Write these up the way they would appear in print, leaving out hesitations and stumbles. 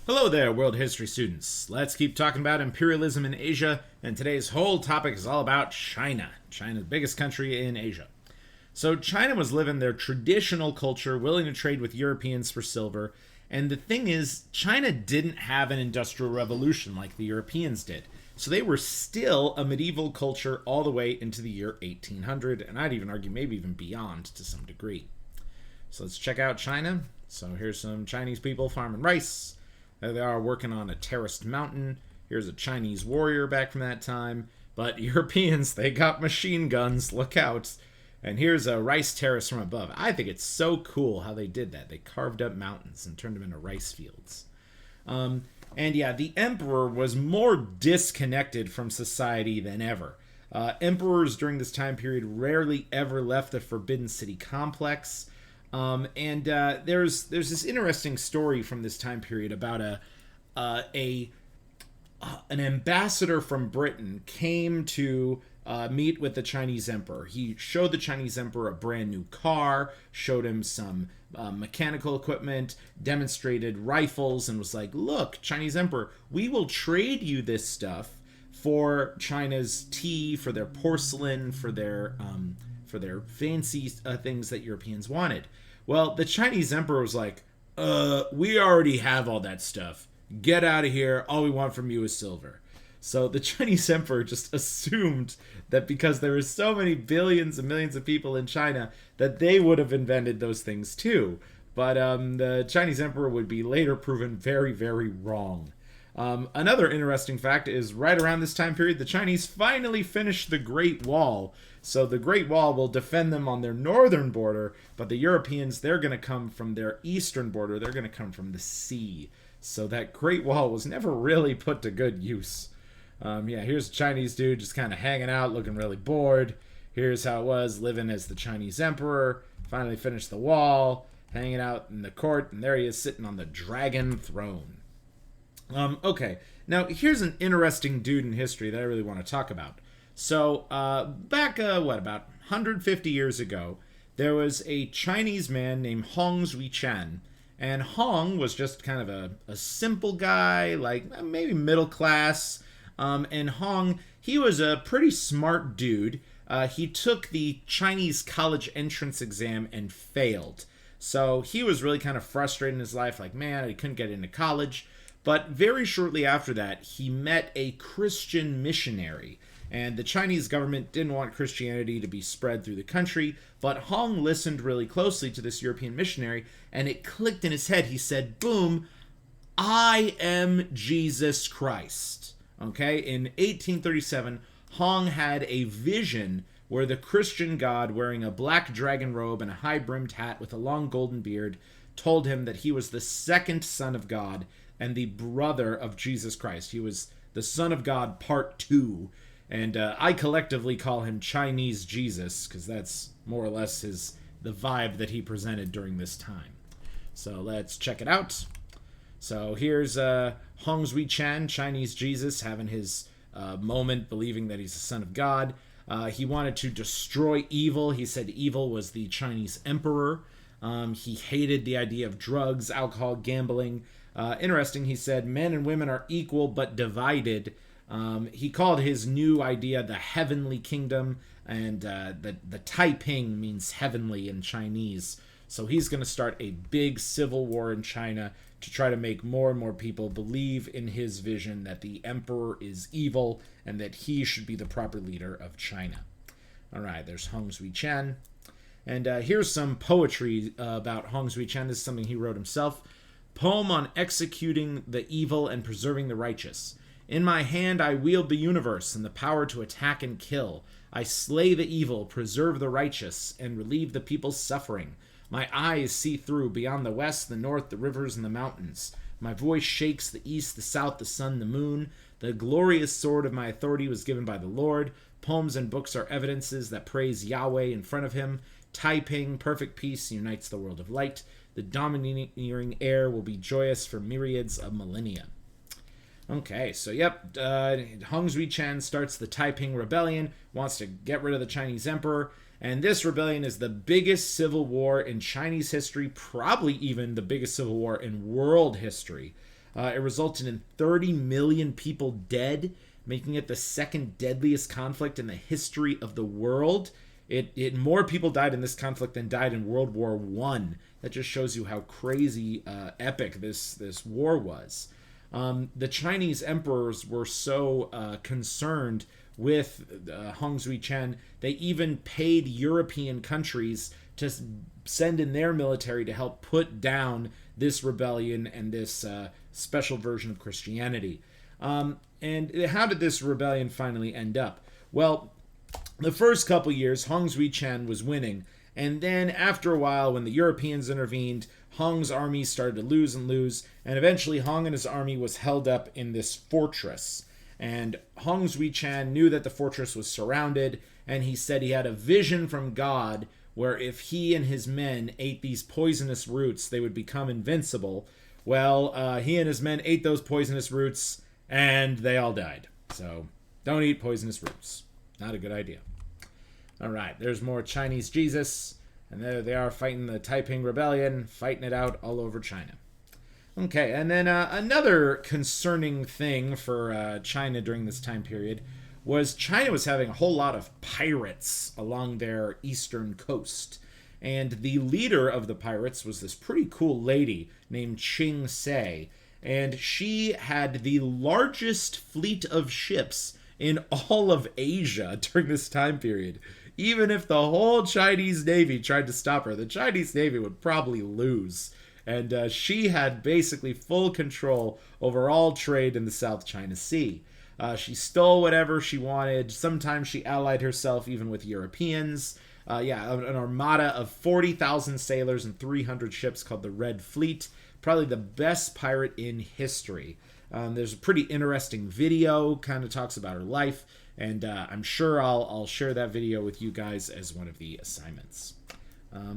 Hello there, world history students. Let's keep talking about imperialism in Asia, and today's whole topic is all about China. China, the biggest country in Asia. So China was living their traditional culture, willing to trade with Europeans for silver. And the thing is, China didn't have an industrial revolution like the Europeans did. So they were still a medieval culture all the way into the year 1800, and I'd even argue maybe even beyond to some degree. So let's check out China. So here's some Chinese people farming rice. There they are working on a terraced mountain. Here's a Chinese warrior back from that time. But Europeans, they got machine guns. Look out. And here's a rice terrace from above. I think it's so cool how they did that. They carved up mountains and turned them into rice fields. And yeah, the emperor was more disconnected from society than ever. Emperors during this time period rarely ever left the Forbidden City complex. There's this interesting story from this time period about an ambassador from Britain came to meet with the Chinese emperor. He showed the Chinese emperor a brand new car, showed him some mechanical equipment, demonstrated rifles, and was like, "Look, Chinese emperor, we will trade you this stuff for China's tea, for their porcelain, for their fancy things that Europeans wanted." Well, the Chinese emperor was like, we already have all that stuff. Get out of here. All we want from you is silver. So the Chinese emperor just assumed that because there were so many billions and millions of people in China, that they would have invented those things too. But the Chinese emperor would be later proven very, very wrong. Another interesting fact is right around this time period, the Chinese finally finished the Great Wall. So the Great Wall will defend them on their northern border, but the Europeans, they're going to come from their eastern border. They're going to come from the sea. So that Great Wall was never really put to good use. Here's a Chinese dude just kind of hanging out, looking really bored. Here's how it was living as the Chinese emperor. Finally finished the wall, hanging out in the court, and there he is sitting on the dragon throne. Okay, now here's an interesting dude in history that I really want to talk about. So, back, about 150 years ago, there was a Chinese man named Hong Zhuichan. And Hong was just kind of a simple guy, like maybe middle class. And Hong, he was a pretty smart dude. He took the Chinese college entrance exam and failed. So he was really kind of frustrated in his life, like, man, he couldn't get into college. But very shortly after that, he met a Christian missionary. And the Chinese government didn't want Christianity to be spread through the country, but Hong listened really closely to this European missionary, and it clicked in his head. He said, boom, I am Jesus Christ. Okay, in 1837, Hong had a vision where the Christian God, wearing a black dragon robe and a high-brimmed hat with a long golden beard, told him that he was the second son of God and the brother of Jesus Christ. He was the Son of God part 2. And I collectively call him Chinese Jesus, because that's more or less the vibe that he presented during this time. So let's check it out. So here's Hong Zhuichan, Chinese Jesus, having his moment, believing that he's the son of God. He wanted to destroy evil. He said evil was the Chinese emperor. He hated the idea of drugs, alcohol, gambling. Interesting, he said men and women are equal but divided. He called his new idea the heavenly kingdom, and the Taiping means heavenly in Chinese. So he's going to start a big civil war in China to try to make more and more people believe in his vision that the emperor is evil and that he should be the proper leader of China. All right, there's Hong Zhuichan. And here's some poetry about Hong Zhuichan. This is something he wrote himself. Poem on executing the evil and preserving the righteous. In my hand I wield the universe and the power to attack and kill. I slay the evil, preserve the righteous, and relieve the people's suffering. My eyes see through beyond the west, the north, the rivers, and the mountains. My voice shakes the east, the south, the sun, the moon. The glorious sword of my authority was given by the Lord. Poems and books are evidences that praise Yahweh in front of him. Taiping, perfect peace, unites the world of light. The domineering air will be joyous for myriads of millennia. Okay, so Hong Zhuichan starts the Taiping Rebellion, wants to get rid of the Chinese emperor, and this rebellion is the biggest civil war in Chinese history, probably even the biggest civil war in world history. It resulted in 30 million people dead, making it the second deadliest conflict in the history of the world. It more people died in this conflict than died in World War One. That just shows you how crazy epic this war was. The Chinese emperors were so concerned with Hong Chen, they even paid European countries to send in their military to help put down this rebellion and this special version of Christianity. And how did this rebellion finally end up? Well, the first couple years, Hong Chen was winning. And then after a while, when the Europeans intervened, Hong's army started to lose and lose. And eventually, Hong and his army was held up in this fortress. And Hong Chen knew that the fortress was surrounded. And he said he had a vision from God where if he and his men ate these poisonous roots, they would become invincible. Well, he and his men ate those poisonous roots, and they all died. So, don't eat poisonous roots. Not a good idea. All right, there's more Chinese Jesus, and there they are fighting the Taiping Rebellion, fighting it out all over China. Okay, and then another concerning thing for China during this time period was China was having a whole lot of pirates along their eastern coast. And the leader of the pirates was this pretty cool lady named Qing Sei. And she had the largest fleet of ships in all of Asia during this time period. Even if the whole Chinese Navy tried to stop her, the Chinese Navy would probably lose. And she had basically full control over all trade in the South China Sea. She stole whatever she wanted. Sometimes she allied herself even with Europeans. An armada of 40,000 sailors and 300 ships called the Red Fleet. Probably the best pirate in history. There's a pretty interesting video, kind of talks about her life, and I'm sure I'll share that video with you guys as one of the assignments.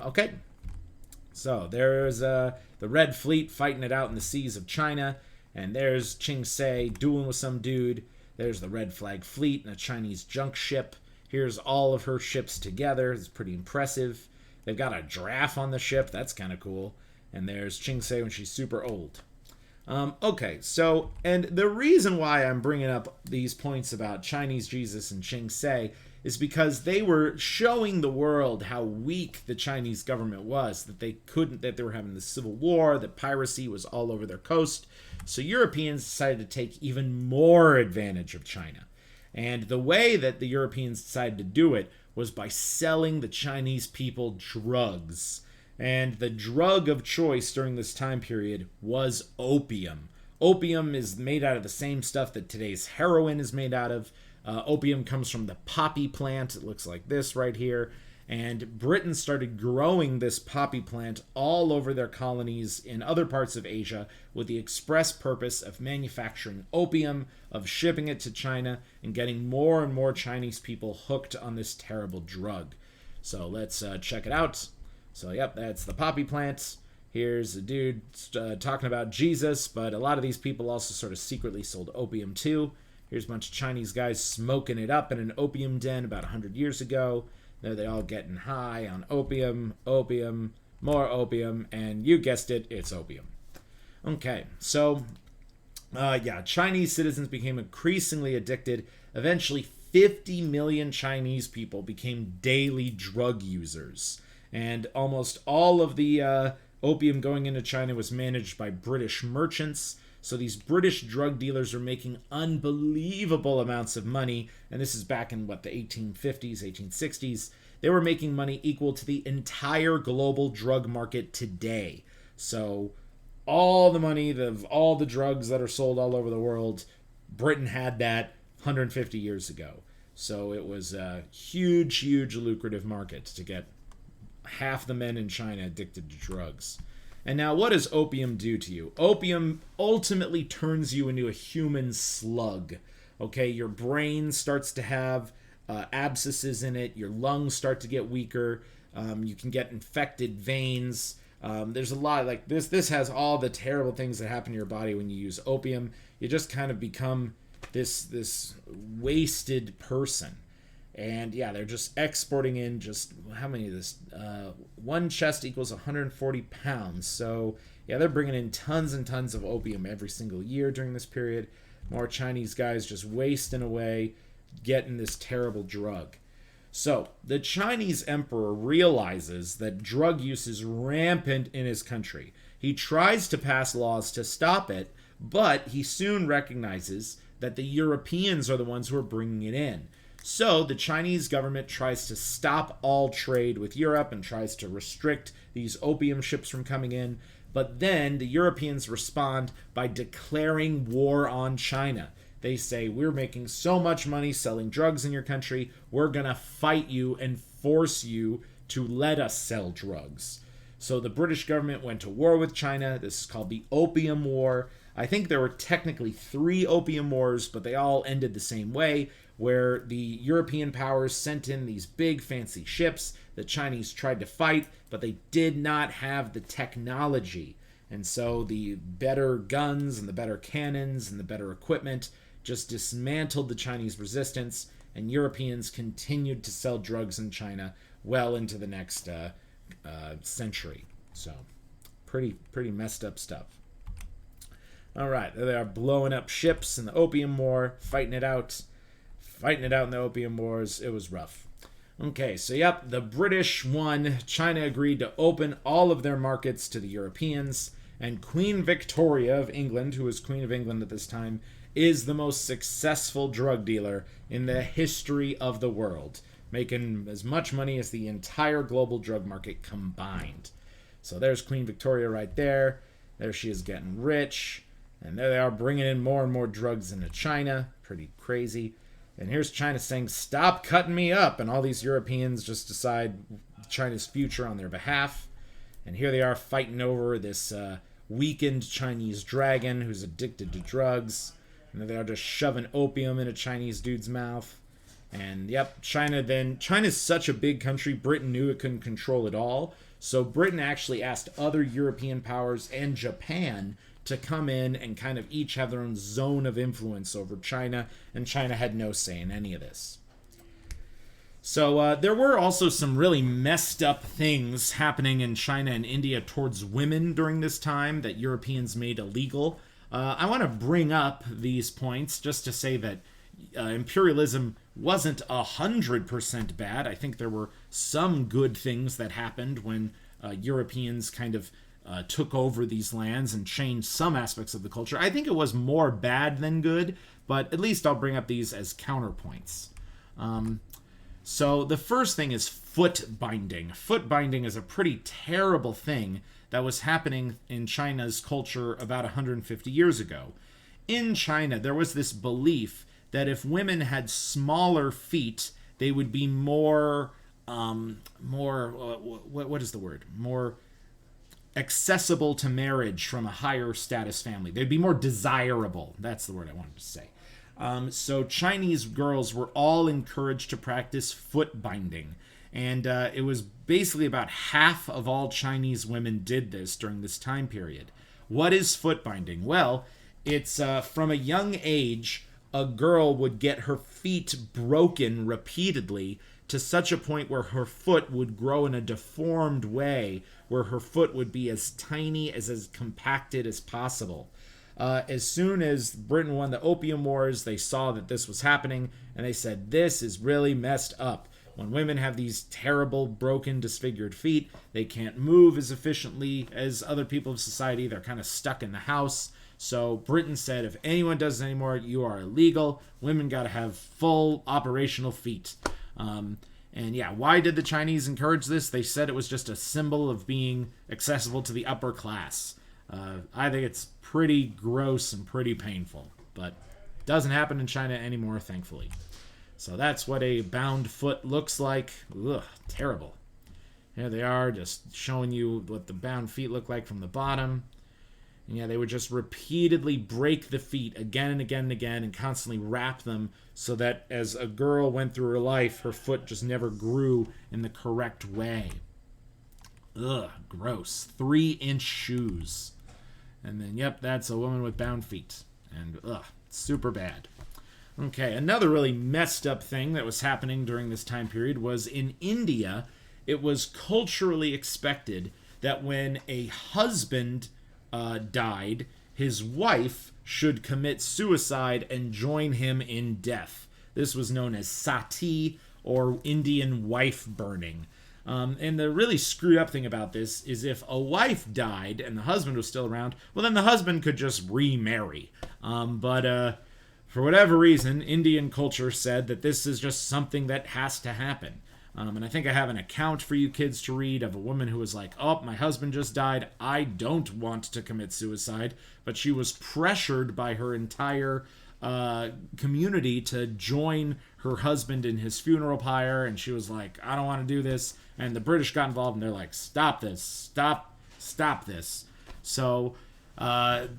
Okay, so there's the Red Fleet fighting it out in the seas of China, and there's Qing Sei dueling with some dude. There's the Red Flag Fleet and a Chinese junk ship. Here's all of her ships together. It's pretty impressive. They've got a giraffe on the ship. That's kind of cool. And there's Qing Sei when she's super old. Okay, so, and the reason why I'm bringing up these points about Chinese Jesus and Qing Sei is because they were showing the world how weak the Chinese government was, that they were having the civil war, that piracy was all over their coast. So Europeans decided to take even more advantage of China. And the way that the Europeans decided to do it was by selling the Chinese people drugs. And the drug of choice during this time period was opium. Opium is made out of the same stuff that today's heroin is made out of. Opium comes from the poppy plant. It looks like this right here. And Britain started growing this poppy plant all over their colonies in other parts of Asia with the express purpose of manufacturing opium, of shipping it to China, and getting more and more Chinese people hooked on this terrible drug. So let's check it out. So, yep, that's the poppy plant. Here's a dude talking about Jesus, but a lot of these people also sort of secretly sold opium too. Here's a bunch of Chinese guys smoking it up in an opium den about 100 years ago. There they all getting high on opium, more opium, and you guessed it, it's opium. Okay, so, Chinese citizens became increasingly addicted. Eventually, 50 million Chinese people became daily drug users. And almost all of the opium going into China was managed by British merchants. So these British drug dealers are making unbelievable amounts of money. And this is back in, the 1850s, 1860s. They were making money equal to the entire global drug market today. So all the money of all the drugs that are sold all over the world, Britain had that 150 years ago. So it was a huge, huge lucrative market to get half the men in China addicted to drugs. And now, what does opium do to you? Opium ultimately turns you into a human slug. Okay, your brain starts to have abscesses in it. Your lungs start to get weaker. You can get infected veins. There's a lot like this. This has all the terrible things that happen to your body when you use opium. You just kind of become this wasted person. And yeah, they're just exporting in just, how many of this? One chest equals 140 pounds. So Yeah, they're bringing in tons and tons of opium every single year during this period. More Chinese guys just wasting away getting this terrible drug. So, the Chinese emperor realizes that drug use is rampant in his country. He tries to pass laws to stop it, but he soon recognizes that the Europeans are the ones who are bringing it in. So, the Chinese government tries to stop all trade with Europe and tries to restrict these opium ships from coming in. But then the Europeans respond by declaring war on China. They say, we're making so much money selling drugs in your country, we're going to fight you and force you to let us sell drugs. So the British government went to war with China. This is called the Opium War. I think there were technically 3 opium wars, but they all ended the same way, where the European powers sent in these big fancy ships. The Chinese tried to fight, but they did not have the technology. And so the better guns and the better cannons and the better equipment just dismantled the Chinese resistance, and Europeans continued to sell drugs in China well into the next century. So, pretty messed up stuff. All right, there they are blowing up ships in the Opium War, fighting it out in the Opium Wars. It was rough. Okay, so yep, the British won. China agreed to open all of their markets to the Europeans, and Queen Victoria of England, who was Queen of England at this time, is the most successful drug dealer in the history of the world, making as much money as the entire global drug market combined. So there's Queen Victoria right there. There she is getting rich. And there they are bringing in more and more drugs into China. Pretty crazy. And here's China saying, stop cutting me up. And all these Europeans just decide China's future on their behalf. And here they are fighting over this weakened Chinese dragon who's addicted to drugs. And they are just shoving opium in a Chinese dude's mouth. And yep, China's such a big country, Britain knew it couldn't control it all. So Britain actually asked other European powers and Japan to come in and kind of each have their own zone of influence over China. And China had no say in any of this. So there were also some really messed up things happening in China and India towards women during this time that Europeans made illegal. I want to bring up these points just to say that imperialism wasn't 100% bad. I think there were some good things that happened when Europeans kind of took over these lands and changed some aspects of the culture. I think it was more bad than good, but at least I'll bring up these as counterpoints. So the first thing is foot binding. Foot binding is a pretty terrible thing that was happening in China's culture about 150 years ago. In China, there was this belief that if women had smaller feet, they would be more accessible to marriage from a higher status family. They'd be more desirable. That's the word I wanted to say. So Chinese girls were all encouraged to practice foot binding. And it was basically about half of all Chinese women did this during this time period. What is foot binding? Well, it's from a young age, a girl would get her feet broken repeatedly to such a point where her foot would grow in a deformed way, where her foot would be as tiny, as compacted as possible. As soon as Britain won the Opium Wars, they saw that this was happening, and they said, this is really messed up. When women have these terrible, broken, disfigured feet, they can't move as efficiently as other people of society. They're kind of stuck in the house. So Britain said, if anyone does this anymore, you are illegal. Women got to have full operational feet. And yeah, why did the Chinese encourage this? They said it was just a symbol of being accessible to the upper class. I think it's pretty gross and pretty painful, but it doesn't happen in China anymore, thankfully. So that's what a bound foot looks like. Ugh, terrible. Here they are, just showing you what the bound feet look like from the bottom. And yeah, they would just repeatedly break the feet again and again and again and constantly wrap them so that as a girl went through her life, her foot just never grew in the correct way. Ugh, gross. 3-inch shoes. And then, yep, that's a woman with bound feet. And ugh, super bad. Okay, another really messed up thing that was happening during this time period was in India, it was culturally expected that when a husband died, his wife should commit suicide and join him in death. This was known as sati, or Indian wife burning. And the really screwed up thing about this is if a wife died and the husband was still around, well, then the husband could just remarry. But for whatever reason, Indian culture said that this is just something that has to happen. And I think I have an account for you kids to read of a woman who was like, oh, my husband just died. I don't want to commit suicide. But she was pressured by her entire community to join her husband in his funeral pyre. And she was like, I don't want to do this. And the British got involved and they're like, stop this. Stop this. So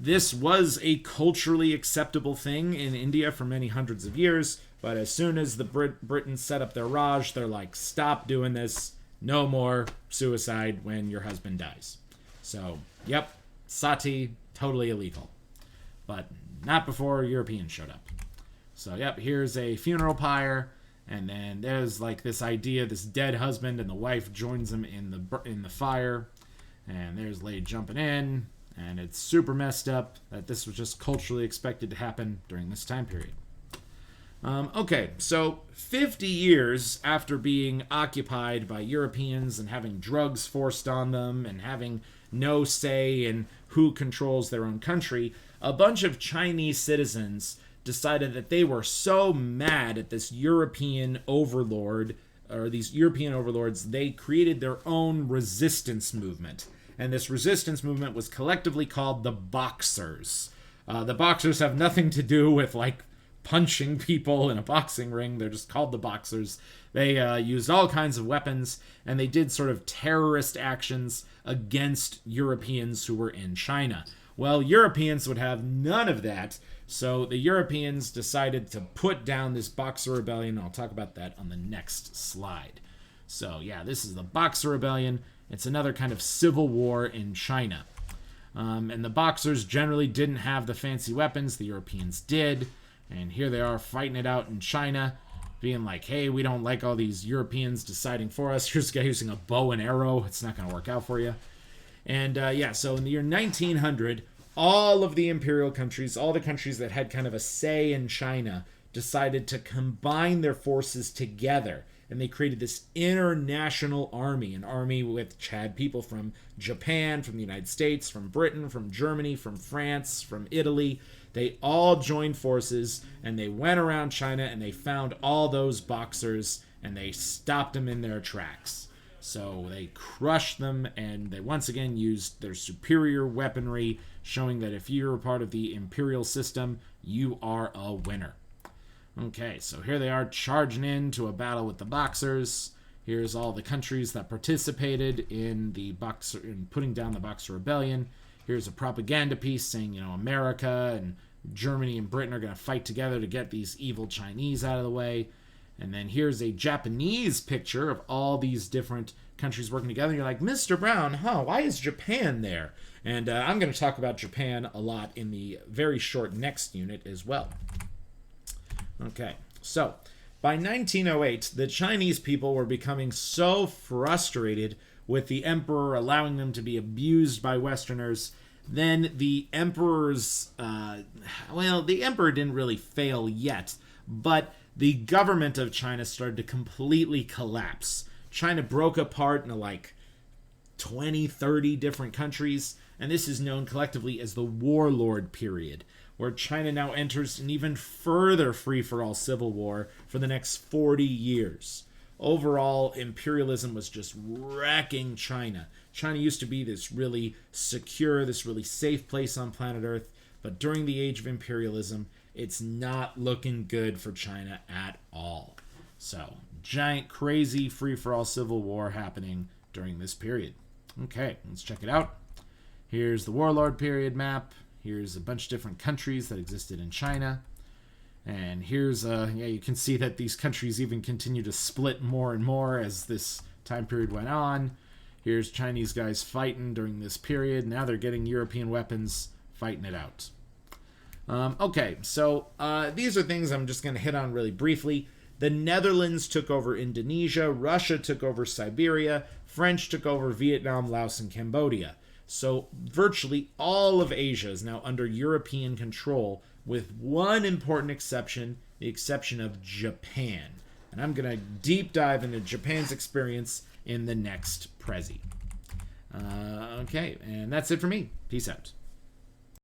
this was a culturally acceptable thing in India for many hundreds of years. But as soon as the Britons set up their Raj, they're like, stop doing this. No more suicide when your husband dies. So, yep, sati, totally illegal. But not before Europeans showed up. So, yep, here's a funeral pyre. And then there's like this idea, this dead husband, and the wife joins him in the fire. And there's Lady jumping in. And it's super messed up that this was just culturally expected to happen during this time period. Okay, so 50 years after being occupied by Europeans and having drugs forced on them and having no say in who controls their own country, a bunch of Chinese citizens decided that they were so mad at this European overlord, or these European overlords, they created their own resistance movement. And this resistance movement was collectively called the Boxers. The Boxers have nothing to do with, like, punching people in a boxing ring. They're just called the Boxers. They used all kinds of weapons, and they did sort of terrorist actions against Europeans who were in China. Well, Europeans would have none of that, so the Europeans decided to put down this Boxer Rebellion. I'll talk about that on the next slide. So, yeah, this is the Boxer Rebellion. It's another kind of civil war in China. And the Boxers generally didn't have the fancy weapons. The Europeans did. And here they are fighting it out in China, being like, hey, we don't like all these Europeans deciding for us. Here's a guy using a bow and arrow. It's not going to work out for you. And so in the year 1900, all of the imperial countries, all the countries that had kind of a say in China, decided to combine their forces together. And they created this international army, an army which had people from Japan, from the United States, from Britain, from Germany, from France, from Italy. They all joined forces, and they went around China, and they found all those Boxers, and they stopped them in their tracks. So they crushed them, and they once again used their superior weaponry, showing that if you're a part of the imperial system, you are a winner. Okay, so here they are charging into a battle with the Boxers. Here's all the countries that participated in putting down the Boxer Rebellion. Here's a propaganda piece saying, America and Germany and Britain are going to fight together to get these evil Chinese out of the way. And then here's a Japanese picture of all these different countries working together. And you're like, Mr. Brown, why is Japan there? And I'm going to talk about Japan a lot in the very short next unit as well. Okay, so by 1908, the Chinese people were becoming so frustrated with the emperor allowing them to be abused by Westerners. Then the emperor's, the emperor didn't really fail yet, but the government of China started to completely collapse. China broke apart into like 20, 30 different countries, and this is known collectively as the warlord period, where China now enters an even further free-for-all civil war for the next 40 years. Overall, imperialism was just wrecking China. China used to be this really secure, this really safe place on planet Earth, but during the age of imperialism, it's not looking good for China at all. So, giant, crazy, free-for-all civil war happening during this period. Okay, let's check it out. Here's the warlord period map. Here's a bunch of different countries that existed in China. And here's, you can see that these countries even continue to split more and more as this time period went on. Here's Chinese guys fighting during this period. Now they're getting European weapons, fighting it out. Okay, so these are things I'm just going to hit on really briefly. The Netherlands took over Indonesia. Russia took over Siberia. French took over Vietnam, Laos, and Cambodia. So virtually all of Asia is now under European control, with one important exception, the exception of Japan. And I'm going to deep dive into Japan's experience in the next Prezi. Okay, and that's it for me. Peace out.